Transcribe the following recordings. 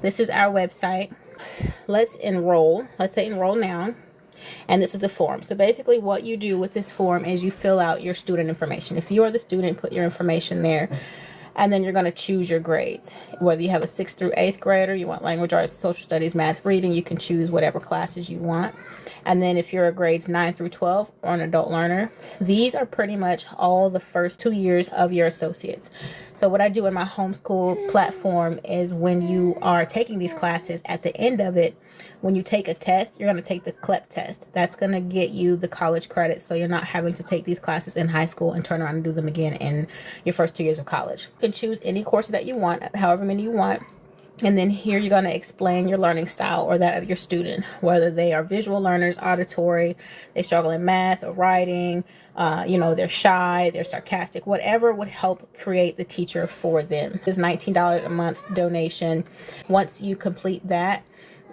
This is our website. Let's enroll. Let's say enroll now. And this is the form. So basically what you do with this form is you fill out your student information. If you are the student, put your information there. And then you're going to choose your grades. Whether you have a 6th through 8th grader, you want language arts, social studies, math, reading, you can choose whatever classes you want. And then if you're a grades 9 through 12 or an adult learner, these are pretty much all the first 2 years of your associates. So what I do in my homeschool platform is when you are taking these classes, at the end of it, when you take a test, you're going to take the CLEP test. That's going to get you the college credits, so you're not having to take these classes in high school and turn around and do them again in your first 2 years of college. You can choose any courses that you want, however many you want. And then here you're going to explain your learning style or that of your student, whether they are visual learners, auditory, they struggle in math or writing, they're shy, they're sarcastic, whatever would help create the teacher for them. It's $19 a month donation. Once you complete that,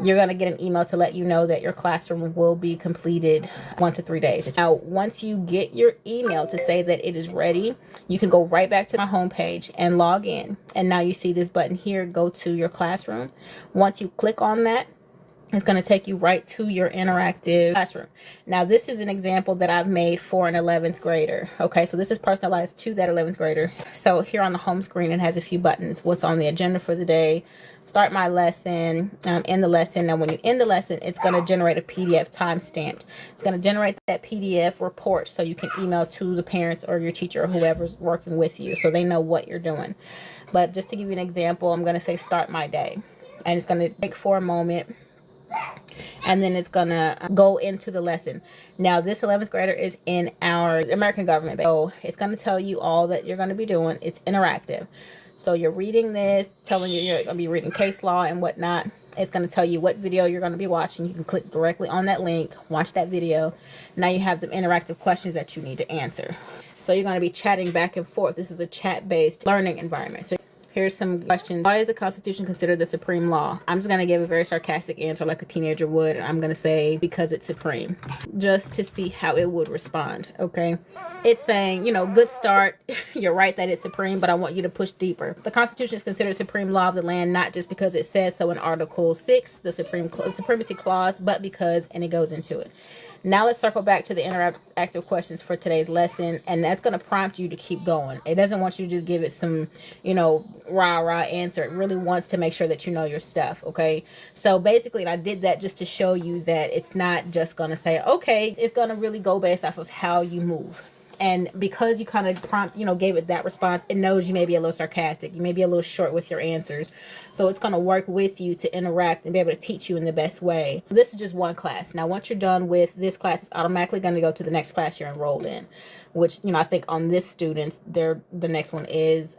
you're going to get an email to let you know that your classroom will be completed 1 to 3 days. Now, once you get your email to say that it is ready, you can go right back to my homepage and log in. And now you see this button here, go to your classroom. Once you click on that, it's going to take you right to your interactive classroom. Now, this is an example that I've made for an 11th grader. Okay, so this is personalized to that 11th grader. So here on the home screen, it has a few buttons. What's on the agenda for the day, start my lesson, end the lesson. Now, when you end the lesson, it's going to generate a PDF timestamp. It's going to generate that PDF report so you can email to the parents or your teacher or whoever's working with you so they know what you're doing. But just to give you an example, I'm going to say start my day. And it's going to take for a moment. And then it's going to go into the lesson. Now, this 11th grader is in our American government. So it's going to tell you all that you're going to be doing. It's interactive. So you're reading this, telling you you're going to be reading case law and whatnot. It's going to tell you what video you're going to be watching. You can click directly on that link, watch that video. Now you have the interactive questions that you need to answer. So you're going to be chatting back and forth. This is a chat-based learning environment. So here's some questions. Why is the Constitution considered the supreme law? I'm just going to give a very sarcastic answer like a teenager would. I'm going to say because it's supreme, just to see how it would respond. Okay. It's saying, good start. You're right that it's supreme, but I want you to push deeper. The Constitution is considered supreme law of the land, not just because it says so in Article 6, the Supremacy Clause, but because, and it goes into it. Now let's circle back to the interactive questions for today's lesson, and that's going to prompt you to keep going. It doesn't want you to just give it some, rah-rah answer. It really wants to make sure that you know your stuff, okay? So basically, I did that just to show you that it's not just going to say, okay, it's going to really go based off of how you move. And because you kind of gave it that response, it knows you may be a little sarcastic. You may be a little short with your answers. So it's going to work with you to interact and be able to teach you in the best way. This is just one class. Now, once you're done with this class, it's automatically going to go to the next class you're enrolled in, which, I think on this students, the next one is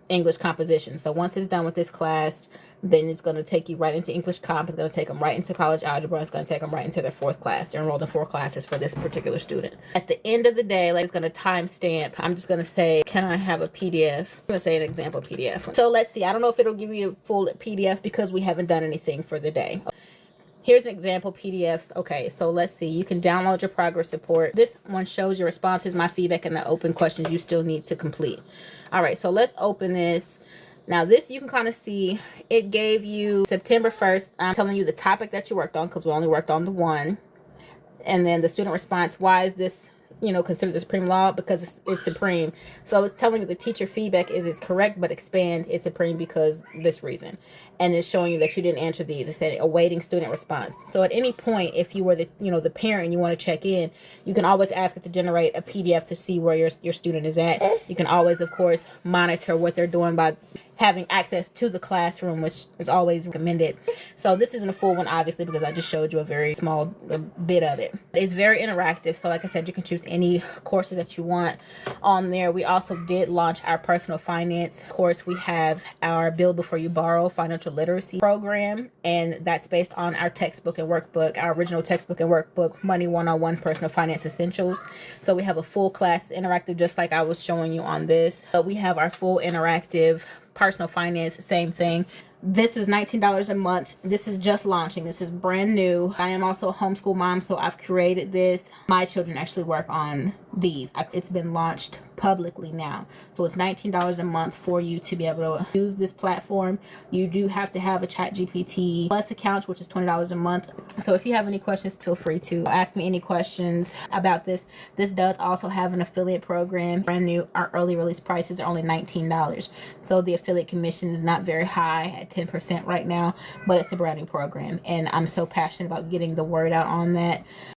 English composition. So once it's done with this class, then it's going to take you right into English comp. It's going to take them right into college algebra. It's going to take them right into their 4th class. They're enrolled in 4 classes for this particular student. At the end of the day, it's going to timestamp. I'm just going to say, can I have a PDF? I'm going to say an example PDF. So let's see. I don't know if it'll give you a full PDF because we haven't done anything for the day. Here's an example PDF. Okay, so let's see. You can download your progress report. This one shows your responses, my feedback, and the open questions you still need to complete. All right, so let's open this. Now this, you can kind of see, it gave you September 1st. I'm telling you the topic that you worked on because we only worked on the one. And then the student response, why is this, considered the supreme law? Because it's supreme. So it's telling you the teacher feedback is it's correct, but expand it's supreme because this reason. And it's showing you that you didn't answer these. It said awaiting student response. So at any point, if you were the parent and you want to check in, you can always ask it to generate a PDF to see where your student is at. You can always, of course, monitor what they're doing by having access to the classroom, which is always recommended. So this isn't a full one, obviously, because I just showed you a very small bit of it. It's very interactive. So like I said, you can choose any courses that you want on there. We also did launch our personal finance course. We have our Build Before You Borrow financial literacy program, and that's based on our textbook and workbook, our original textbook and workbook, Money 101 Personal Finance Essentials. So we have a full class interactive, just like I was showing you on this. But we have our full interactive personal finance, same thing. This is $19 a month. This is just launching. This is brand new. I am also a homeschool mom, so I've created this. My children actually work on these. It's been launched publicly now, so it's $19 a month for you to be able to use this platform. You do have to have a ChatGPT Plus account, which is $20 a month. So if you have any questions, feel free to ask me any questions about this. This does also have an affiliate program, brand new. Our early release prices are only $19, so the affiliate commission is not very high at 10% right now, but it's a brand new program, and I'm so passionate about getting the word out on that.